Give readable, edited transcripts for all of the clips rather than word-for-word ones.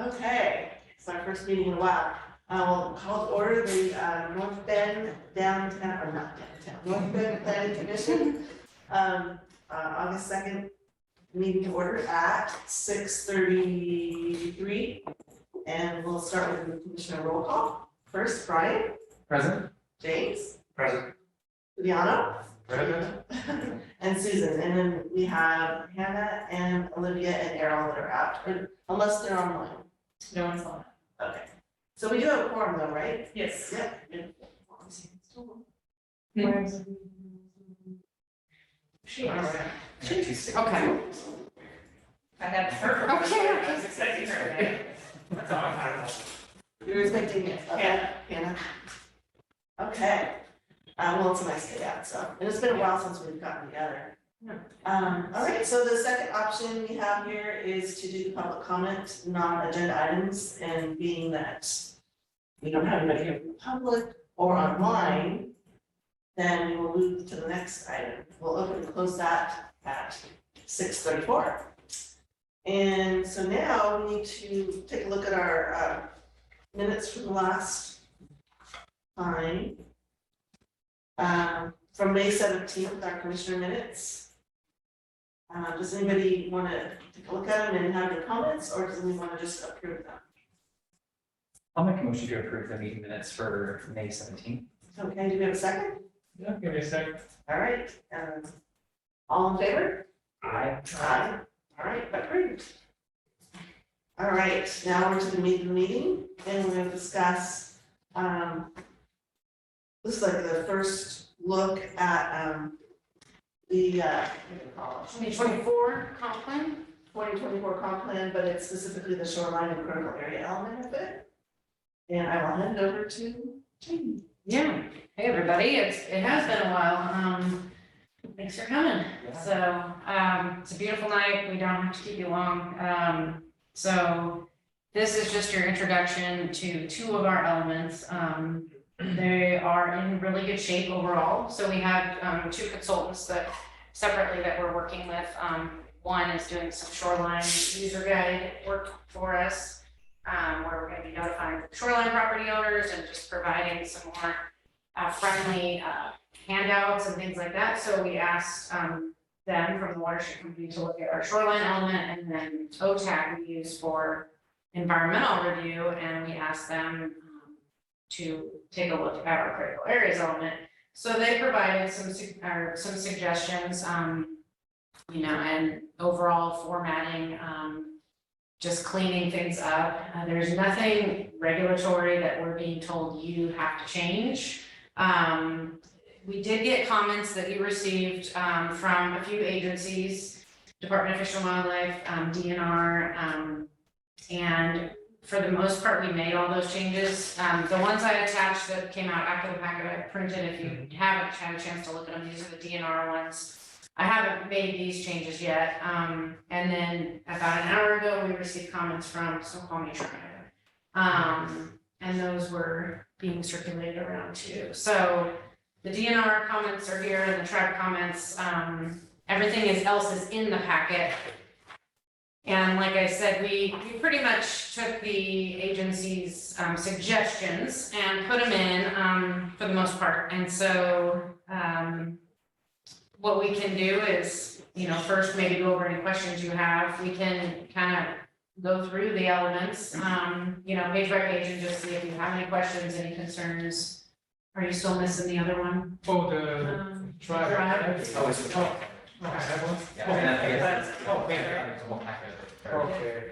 Okay, it's our first meeting in a while. We'll call to order the North Bend downtown, or not downtown, North Bend Planning Commission. August 2nd, meeting to order at 6:33. And we'll start with the commissioner roll call. First, Brian. Present. James. Present. Liano. Present. And Susan, and then we have Hannah and Olivia and Errol that are out, unless they're online. No one's on. Okay, so we do have a quorum though, right? Yes. Yep. Okay. Okay. I had her. Okay. I was expecting her today. That's all I had. You're expecting it, okay, Hannah? Okay, well, it's a nice day out, so, and it's been a while since we've gotten together. All right, so the second option we have here is to do the public comment, non-agenda items, and being that we don't have anybody here from the public or online, then we will move to the next item. We'll open and close that at 6:34. And so now we need to take a look at our minutes from the last time. From May 17th, our commissioner minutes. Does anybody want to take a look at them and have their comments, or does anyone want to just approve them? I'll make a motion to approve the meeting minutes for May 17th. Okay, do we have a second? Yeah, give me a second. All right, all in favor? Aye. Aye. All right, approved. All right, now we're to the meat of the meeting, and we're gonna discuss, this is like the first look at, the, what do you call it? 2024 comp plan? 2024 comp plan, but it's specifically the shoreline and critical area element of it. And I will hand it over to Jamie. Yeah. Hey, everybody. It has been a while. Thanks for coming. So, it's a beautiful night. We don't have to keep you long. So this is just your introduction to two of our elements. They are in really good shape overall. So we have two consultants that separately that we're working with. One is doing some shoreline user guide work for us, where we're going to be notifying shoreline property owners and just providing some more friendly handouts and things like that. So we asked them from the watershed company to look at our shoreline element, and then OTAC we use for environmental review, and we asked them to take a look at our critical areas element. So they provided some suggestions, and overall formatting, just cleaning things up. There's nothing regulatory that we're being told you have to change. We did get comments that we received from a few agencies, Department of Fish and Wildlife, DNR, and for the most part, we made all those changes. The ones I attached that came out after the packet I printed, if you haven't had a chance to look at them, these are the DNR ones. I haven't made these changes yet. And then about an hour ago, we received comments from Snoqualmie Tribe. And those were being circulated around too. So the DNR comments are here and the tribe comments, everything else is in the packet. And like I said, we pretty much took the agency's suggestions and put them in for the most part. And so what we can do is, first maybe go over any questions you have. We can kind of go through the elements, page by page, and just see if you have any questions, any concerns. Are you still missing the other one? Oh, the tribe. Oh, it's the top. I have one. Yeah, and I guess it's the whole packet. Okay.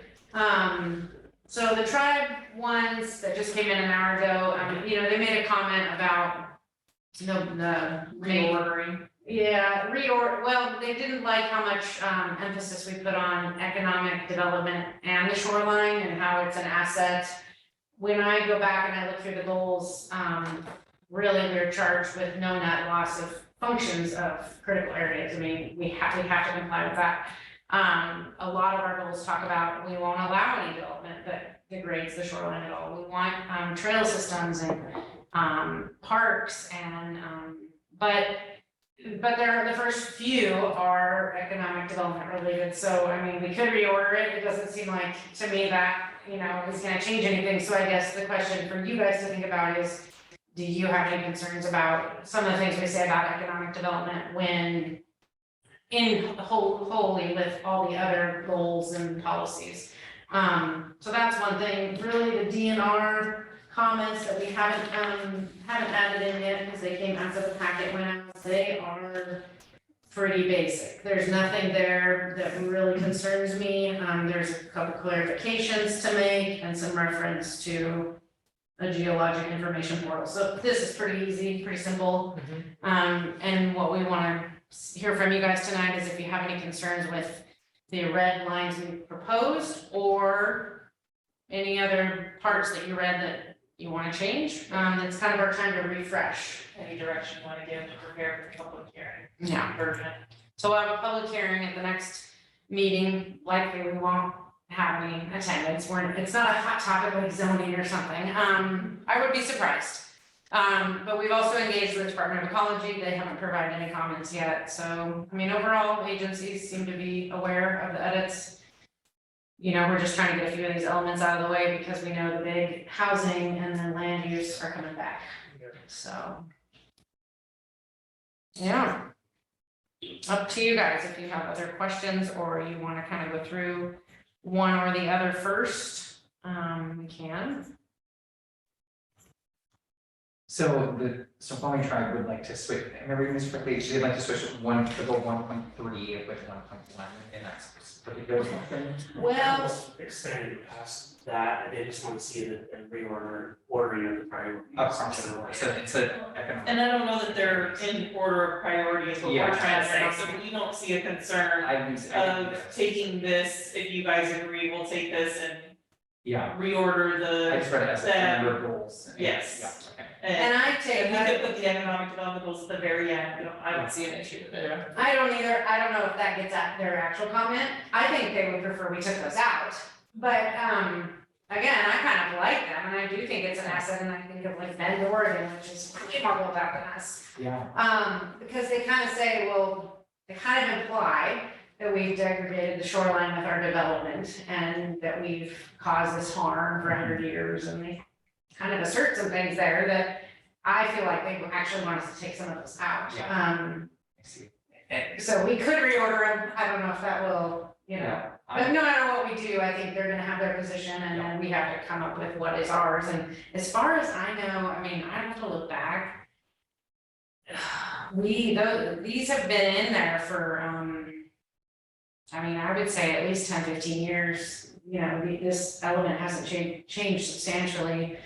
So the tribe ones that just came in an hour ago, they made a comment about the reordering. Yeah, well, they didn't like how much emphasis we put on economic development and the shoreline and how it's an asset. When I go back and I look through the goals, really we're charged with no net loss of functions of critical areas. I mean, we have to comply with that. A lot of our goals talk about we won't allow any development that degrades the shoreline at all. We want trail systems and parks and but but the first few are economic development related, so I mean, we could reorder it, it doesn't seem like, to me, that, you know, is gonna change anything, so I guess the question for you guys to think about is, do you have any concerns about some of the things we say about economic development when wholly with all the other goals and policies? So that's one thing, really the DNR comments that we haven't added in yet, because they came after the packet went out, they are pretty basic. There's nothing there that really concerns me, there's a couple clarifications to make and some reference to a geologic information portal, so this is pretty easy, pretty simple. And what we wanna hear from you guys tonight is if you have any concerns with the red lines we proposed, or any other parts that you read that you wanna change, it's kind of our time to refresh. Any direction you wanna give to prepare for public hearing Yeah, version? so we'll have a public hearing at the next meeting, likely we won't have any attendance, it's not a hot topic like zoning or something, I would be surprised. But we've also engaged with the Department of Ecology, they haven't provided any comments yet, so, I mean, overall, agencies seem to be aware of the edits. You know, we're just trying to get a few of these elements out of the way because we know the big housing and then land use are coming back, so. Yeah. Up to you guys if you have other questions or you wanna kind of go through one or the other first, we can. So Farming Tribe would like to switch, am I reading this correctly? They'd like to switch triple 1.3 with 1.1 in that particular motion? Well, Expanded past that, and they just want to see it and ordering of the priorities. Across the board, so it's an economic. And I don't know that they're in order of priority is what Yeah. we're trying to say, so we don't see a concern of taking this, if you guys agree, we'll take this and Yeah, reorder I the, just read it as a number of goals. Yes. Yeah, okay. and and I take we that. could put the economic development goals at the very end, I don't see an issue with it. I don't either, I don't know if that gets at their actual comment, I think they would prefer we took those out. But, again, I kind of like them, and I do think it's an asset, and I think of like Bend, Oregon, which is way more built out than us. Yeah, Because they kind of say, well, they kind of imply that we've degraded the shoreline with our development, and that we've caused this harm for 100 years, and they kind of assert some things there that I feel like they actually want us to take some of those out. I see. And So we could reorder them, I don't know if that will, you know, yeah, but no matter what we do, I think they're gonna have their position and then we have to come up with what is ours, and as far as I know, I mean, I have to look back. These have been in there for, I mean, I would say at least 10, 15 years, you know, this element hasn't changed substantially.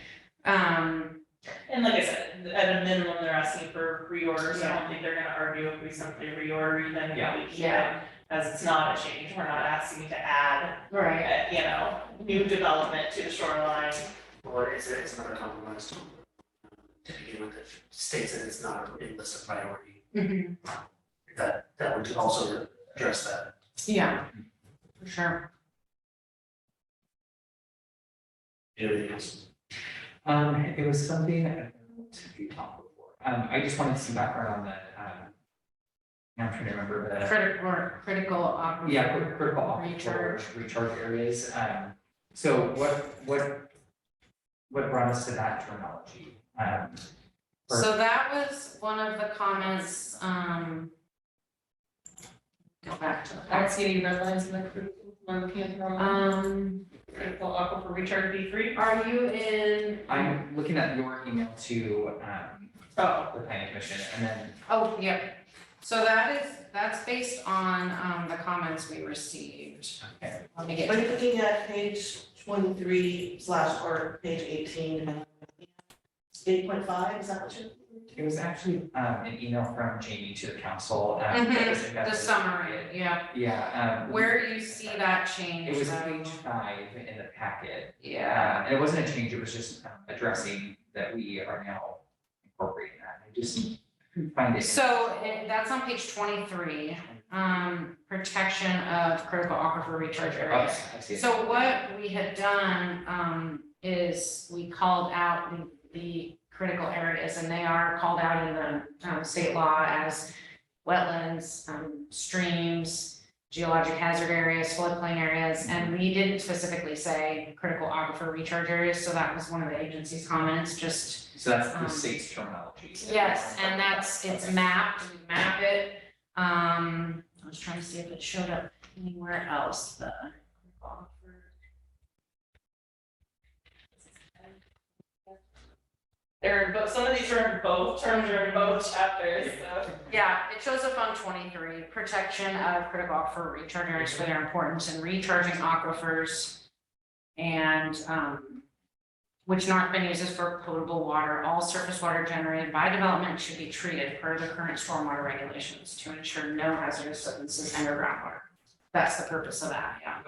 And like I said, at a minimum, they're asking for reorders, so I don't think they're gonna argue if we simply reorder, then we keep it. As it's not a change, we're not asking to add, Right. you know, new development to the shoreline. Or is it, it's another compromise to begin with, it states that it's not a list of priority, Mhm. that would also address that. Yeah, for sure. Anything else? it was something, I don't know what you talked before, I just wanted some background on the, now I'm trying to remember the. Critical aquifer. Yeah, critical Recharge. recharge areas, so what brought us to that terminology? So that was one of the comments, go back to the. I don't see any red lines in the critical aquifer recharge B3. Are you in? I'm looking at your email to, Oh, the planning commission, and then, Oh, yep. So that's based on, the comments we received. okay, Let me get. Are you looking at page 23 / or page 18? 8.5, is that what you're? it was actually, an email from Jamie to the council, that was The embedded- summary, yeah, Yeah, where you see that change. it was though. page 5 in the packet, Yeah, and it wasn't a change, it was just addressing that we are now incorporating that, I just couldn't find it. so that's on page 23, protection of critical aquifer recharge areas. Okay, I see it. So what we had done, is we called out the critical areas, and they are called out in the, state law as wetlands, streams, geologic hazard areas, floodplain areas, and we didn't specifically say critical aquifer recharge areas, so that was one of the agency's comments, just, So that's the Um, state's terminology. yes, and that's, it's Okay. mapped, we map it. I was trying to see if it showed up anywhere else, the. They're in both, some of these are in both, terms are in both chapters, so. Yeah, it shows up on 23, protection of critical aquifer recharge areas for their importance in recharging aquifers. And, which North Bend uses for potable water, all surface water generated by development should be treated per the current stormwater regulations to ensure no hazardous substances enter groundwater. That's the purpose of that, yeah.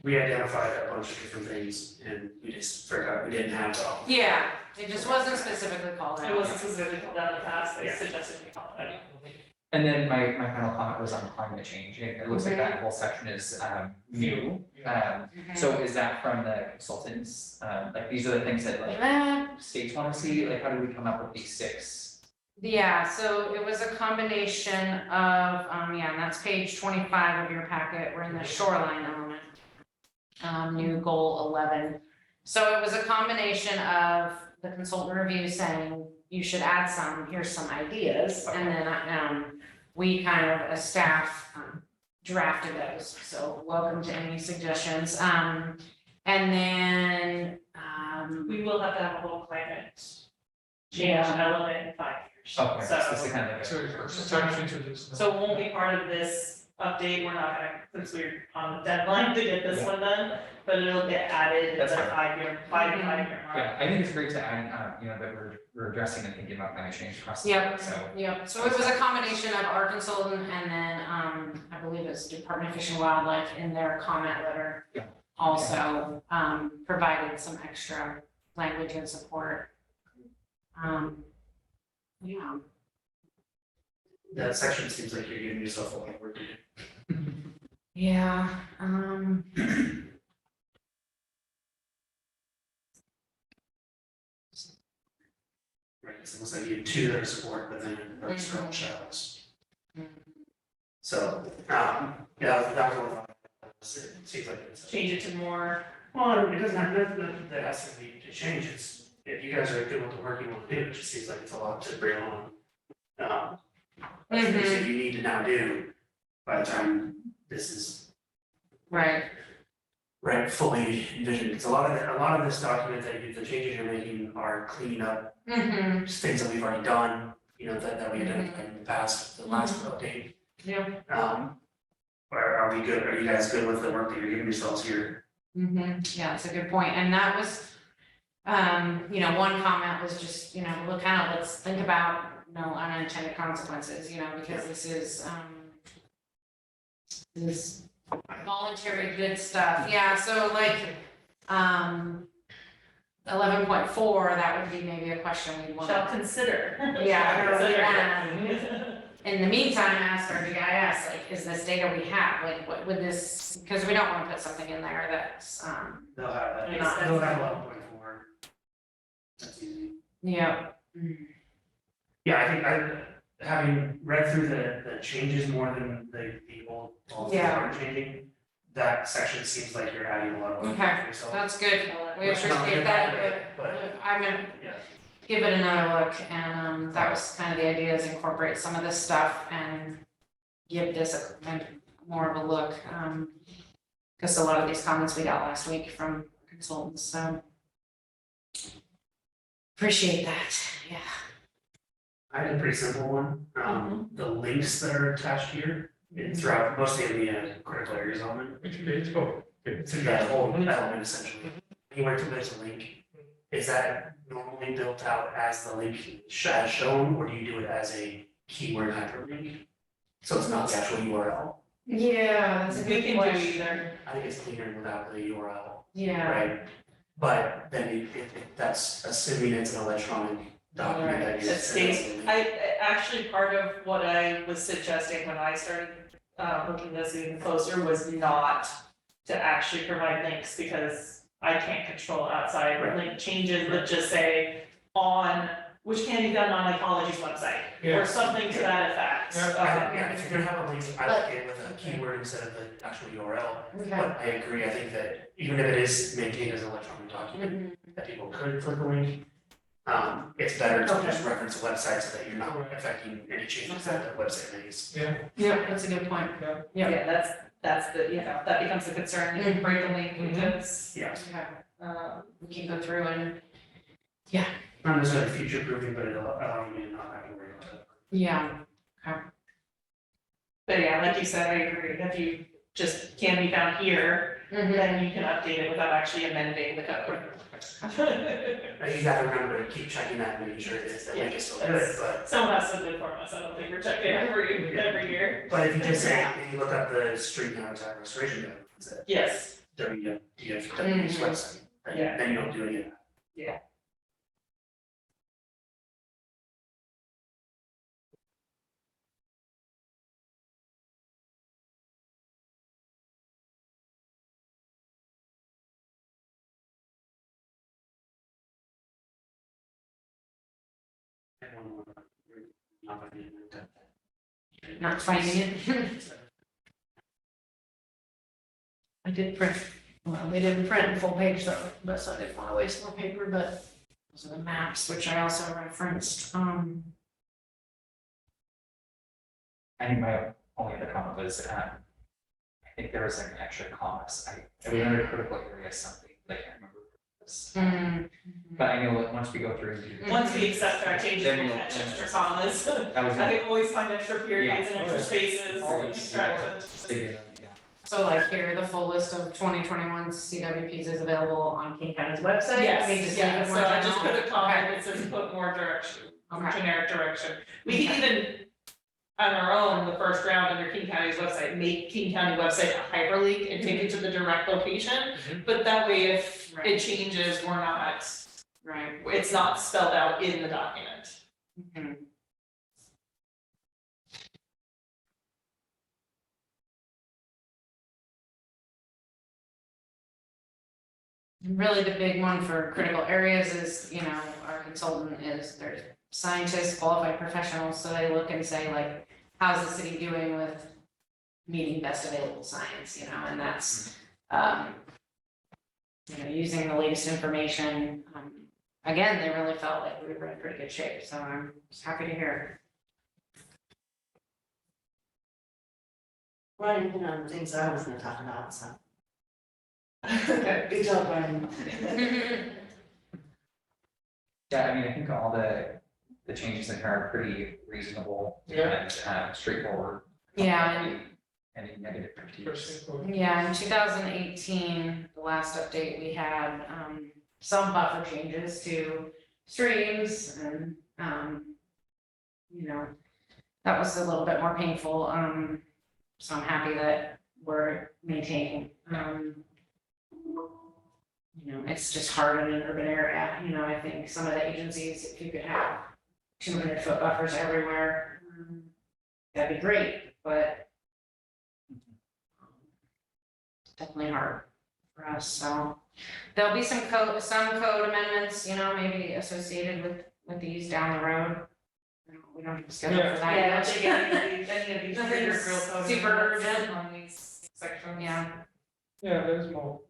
We identified a bunch of different things and we just forgot, we didn't have all. Yeah, it just wasn't specifically called out. It wasn't specifically done in the past, they Yeah. suggested we call it. And then my final comment was on climate change. It looks like that whole section is new. Mhm. So is that from the consultants? Like these are the things that like states want to see? Like how do we come up with these 6? Yeah, so it was a combination of, yeah, and that's page 25 of your packet, we're in the shoreline element. New goal 11. So it was a combination of the consultant review saying, you should add some, here's some ideas, and then, we kind of, as staff, drafted those, so welcome to any suggestions. And then, We will have to have a little climate change element in 5 years. Okay, so this is So, kind of like. So it's time to introduce. so it won't be part of this update, we're not gonna, since we're on the deadline to get this one done, but it'll get added at That's the fine. 5-year mark. Yeah, I think it's great to add, you know, that we're addressing and thinking about climate change across the Yep. board, so. Yep, so it was a combination of our consultant and then, I believe it's Department of Fish and Wildlife in their comment letter. Yeah. Also, provided some extra language and support. Yeah, That section seems like you're giving yourself a lot of work to do. yeah, Right, it's almost like you have 2 that are support, but then the rest are all shadows. So, yeah, that was one. It seems like it's. Change it to more, Well, it doesn't have, that has to be to change, it's, if you guys are good with the work you want to do, it just seems like it's a lot to bring on. Things that you need to now do by the time this is right, fully envisioned, it's a lot of this document that you, the changes you're making are cleaning up just things that we've already done, you know, that we identified in the past, the last update. yeah, Are we good, are you guys good with the work that you're giving yourselves here? yeah, that's a good point, and that was, you know, one comment was just, you know, let's think about no unintended consequences, you know, because this is voluntary good stuff, yeah, so like, 11.4, that would be maybe a question we'd want. shall consider. Yeah, or we Consider. In the meantime, ask our GIS, like, is this data we have, like, what would this, because we don't wanna put something in there that's, They'll have that, Makes they'll sense. have 11.4. That's easy. yeah. Yeah, I think having read through the changes more than the old, all the Yeah. are changing, that section seems like you're adding a lot of. Okay. for yourself. That's good, we Which is not appreciate good, that, but I'm gonna yeah. give it another look, and that was kind of the idea, is incorporate some of this stuff and give this more of a look, because a lot of these comments we got last week from consultants, so. Appreciate that, yeah. I had a pretty simple one, the links that are attached here, and throughout, mostly in the critical areas element. Which page? Oh, okay. It's in that whole element essentially. Anywhere to there's a link, is that normally built out as the link as shown, or do you do it as a keyword hyperlink? So it's not the actual URL, Yeah, that's a We good can do question. either. I think it's cleaner without the URL, Yeah, right? But then that's assuming it's an electronic document that you. It stays, actually, part of what I was suggesting when I started looking this even closer was not to actually provide links, because I can't control outside Right. link changes, but just say on which can be done on Ecology's website, Yeah. or something to that effect. Yeah, if you're gonna have a link, I like it with a keyword instead of the actual URL. Okay. But I agree, I think that even if it is maintained as an electronic document, that people could click a link. It's better to just reference a website so that you're not affecting any changes that the website makes. Yeah, Yeah, that's a good point. Yeah. Yeah, that's the, that becomes a concern, if you break a link, Mhm. because, Yeah, We can go through and, not necessarily future proofing, but it'll allow you to not have to worry about it. yeah. but yeah, like you said, I agree, if you just can be found here, then you can update it without actually amending the code. And you gotta remember to keep checking that, making sure that link is still good, but. Someone has to do it for us, I don't think we're checking every year. But if you just say, if you look up the street and habitat restoration guide, it's at Yes, WWF's website, Yeah. then you don't do any of that. Not finding it. I did print, well, they didn't print full page though, but so I didn't want to waste more paper, but those are the maps, which I also referenced, I think my only other comment was, I think there was like an extra commas, I was under critical area something, like I remember this. But I know, like, once we go through and do. once we accept our changes, Then we'll you'll- catch extra commas. That was. I can always find extra periods and extra Yeah. spaces, Always. distractions. Yeah. so like here, the full list of 2021 CWPs is available on King County's website. We just Yes, leave yeah, it so more I just general? put a comment that says put more direction, Okay. generic direction. We can even, on our own, the first round under King County's website, make King County website a hyperlink and take it to the direct location. But that way, if Right. it changes, we're not, Right. it's not spelled out in the document. Really, the big one for critical areas is, our consultant is, there's scientists, qualified professionals, so they look and say like, how's the city doing with meeting best available science, and that's, using the latest information. Again, they really felt like we were in pretty good shape, so I'm just happy to hear. Brian hit on things I was gonna talk about, so. Good job, Brian. Yeah, I mean, I think all the changes in here are pretty reasonable and straightforward. Yeah, Any negative critiques. Yeah, in 2018, the last update, we had some buffer changes to streams and that was a little bit more painful. So I'm happy that we're maintaining. It's just hard in an urban area. I think some of the agencies, if you could have 200-foot buffers everywhere, that'd be great, but definitely hard for us, so. There'll be some code amendments, maybe associated with these down the road. We don't have a schedule for that Yeah, I yet. don't think any of these trigger Nothing's real code super amendments urgent. on these sections. Yeah, Yeah, there's more.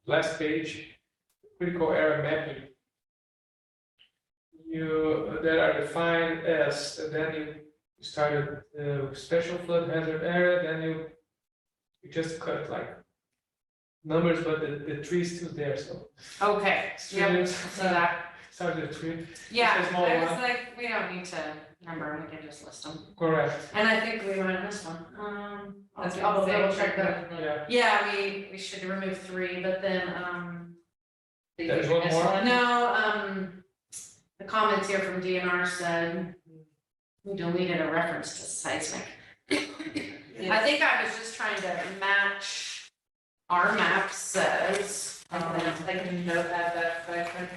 Last page, critical area mapping. That are defined as, then you started the special flood hazard area, then you just cut like numbers, but the tree is still there, so. okay, yeah, Streams, see that. started the tree, Yeah, It's a small I was one. like, we don't need to number them, we can just list them. correct, And I think we might have missed one. That's I'll what I'm double saying. check that. yeah. Yeah, we should remove 3, but then, There's one more? no, the comments here from DNR said we deleted a reference to seismic. I think I was just trying to match, our map says, I can note that, but I think.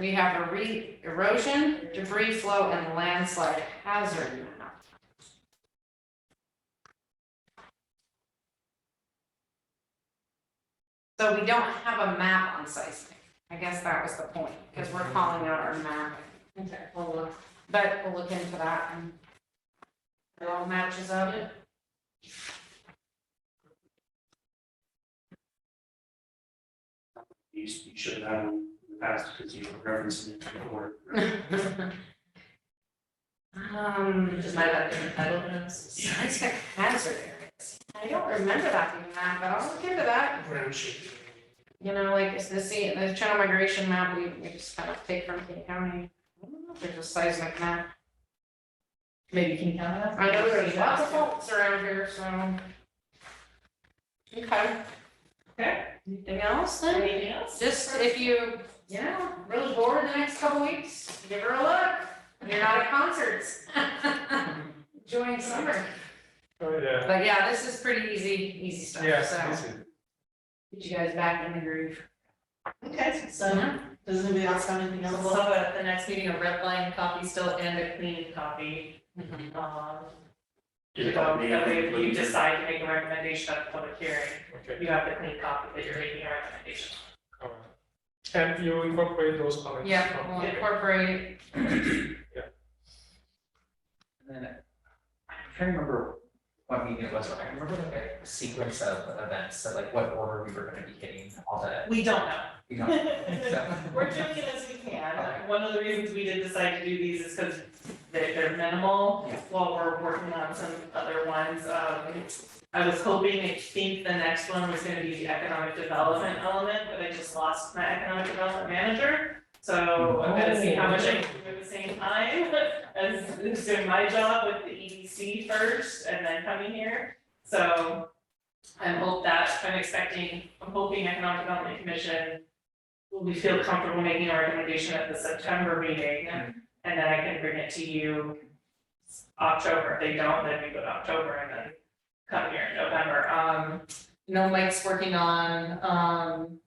we have erosion, debris flow, and landslide hazard map. So we don't have a map on seismic. I guess that was the point, because we're calling out our map. Okay. We'll look into that and it all matches up. You should have had one in the past because you were referencing it before. Just might have different title notes. Yeah, it's got hazard areas. I don't remember that being that, but I'll look into that. Ground shape. You know, like, it's the channel migration map, we just kind of take from King County. I don't know if there's a seismic map. Maybe King County has. I know there's lots of faults around here, so. Okay. Okay. Anything else then? Anything else? Just if you, really bored the next couple weeks, give her a look. You're not at concerts. Enjoying summer. Oh, yeah. But yeah, this is pretty easy stuff, Yes, so this is. get you guys back in the groove. Okay, so does anybody else have anything So else? we'll have at the next meeting a red line copy still and a clean copy. Did it all be- That way if you decide to make a recommendation at the public hearing, Okay, you have the clean copy that you're making a recommendation. all right. And you incorporate those comments. Yeah, we'll incorporate, And then I'm trying to remember what meeting it was, but I remember like a sequence of events, that like what order we were gonna be hitting all the, We don't know. you know, so. We're doing it as we can. One of the reasons we did decide to do these is because they're minimal Yeah. while we're working on some other ones. I was hoping, I think the next one was gonna be the economic development element, but I just lost my economic development manager. So I'm gonna see how much I can do at the same time as doing my job with the EDC first and then coming here. So I'm hoping Economic Development Commission we feel comfortable making a recommendation at the September meeting, and then I can bring it to you October. If they don't, then we go to October and then come here in November. Mike's working on,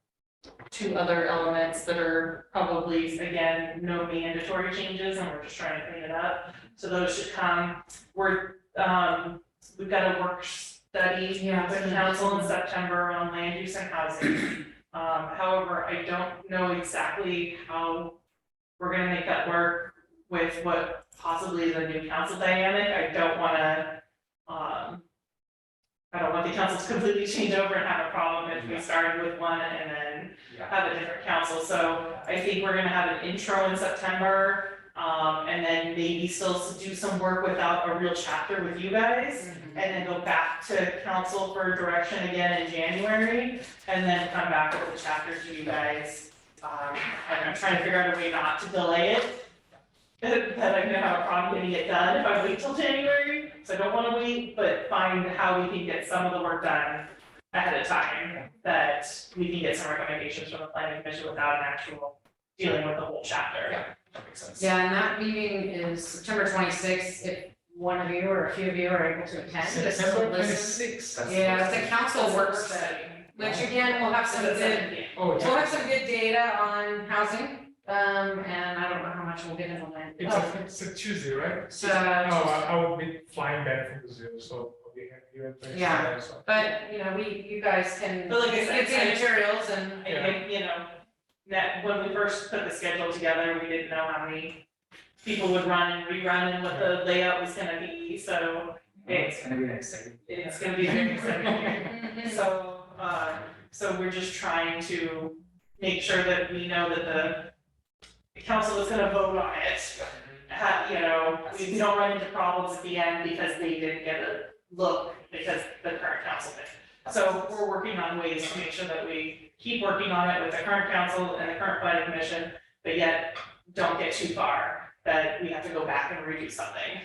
two other elements that are probably, again, no mandatory changes, and we're just trying to clean it up. So those should come. We've got a work study with council in September on land use and housing. However, I don't know exactly how we're gonna make that work with what possibly is a new council dynamic. I don't want the council to completely change over and have a problem if we started with one and then Yeah. have a different council. So I think we're gonna have an intro in September, and then maybe still do some work without a real chapter with you guys. And then go back to council for direction again in January, and then come back with the chapter to you guys. And I'm trying to figure out a way not to delay it. That I'm gonna have a problem getting it done if I wait till January, so I don't wanna wait, but find how we can get some of the work done ahead of time. That we can get some recommendations from the planning commission without an actual dealing with the whole chapter. Yeah. That makes sense. Yeah, and that meeting is September 26th, if one of you or a few of you are able to attend. just September listen. 26th. Yeah, it's a council work That's the study, which again, we'll have some So that's good, it. Oh, we'll yeah. have some good data on housing, and I don't know how much we'll get into land. It's a Tuesday, right? So, No, I will be flying back from Brazil, so I'll be here at Wednesday. Yeah. So. but, you guys can But like I said, get the materials and, That when we first put the schedule together, we didn't know how many people would run and rerun and what the layout was gonna be, so It's gonna be exciting. it's gonna be very exciting. So we're just trying to make sure that we know that the council is gonna vote on it. We don't run into problems at the end because they didn't get a look because the current council did. So we're working on ways to make sure that we keep working on it with the current council and the current planning commission, but yet don't get too far that we have to go back and redo something.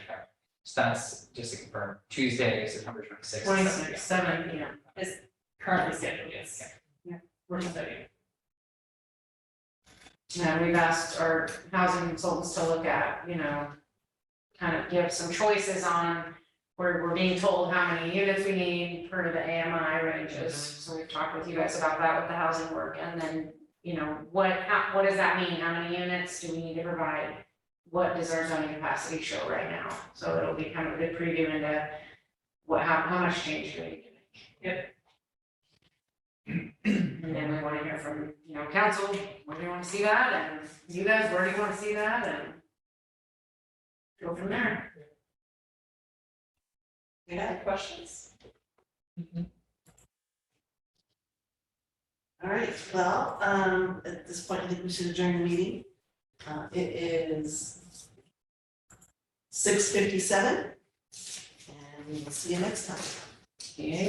So that's just to confirm, Tuesday, September 26th. 26, 7 p.m. is currently scheduled, yes. Yeah. We're studying. and we've asked our housing consultants to look at, kind of give some choices on where we're being told how many units we need per the AMI ranges. So we've talked with you guys about that with the housing work, and then, what does that mean? How many units do we need to provide? What does our zoning capacity show right now? So it'll be kind of a good preview into how much change do we need to make. Yep. And And then we wanna hear from, council, where do you wanna see that, and you guys, where do you wanna see that, and go from there. Any questions? All right, well, at this point, I think we should adjourn the meeting. It is 6:57, and we will see you next time. Yeah.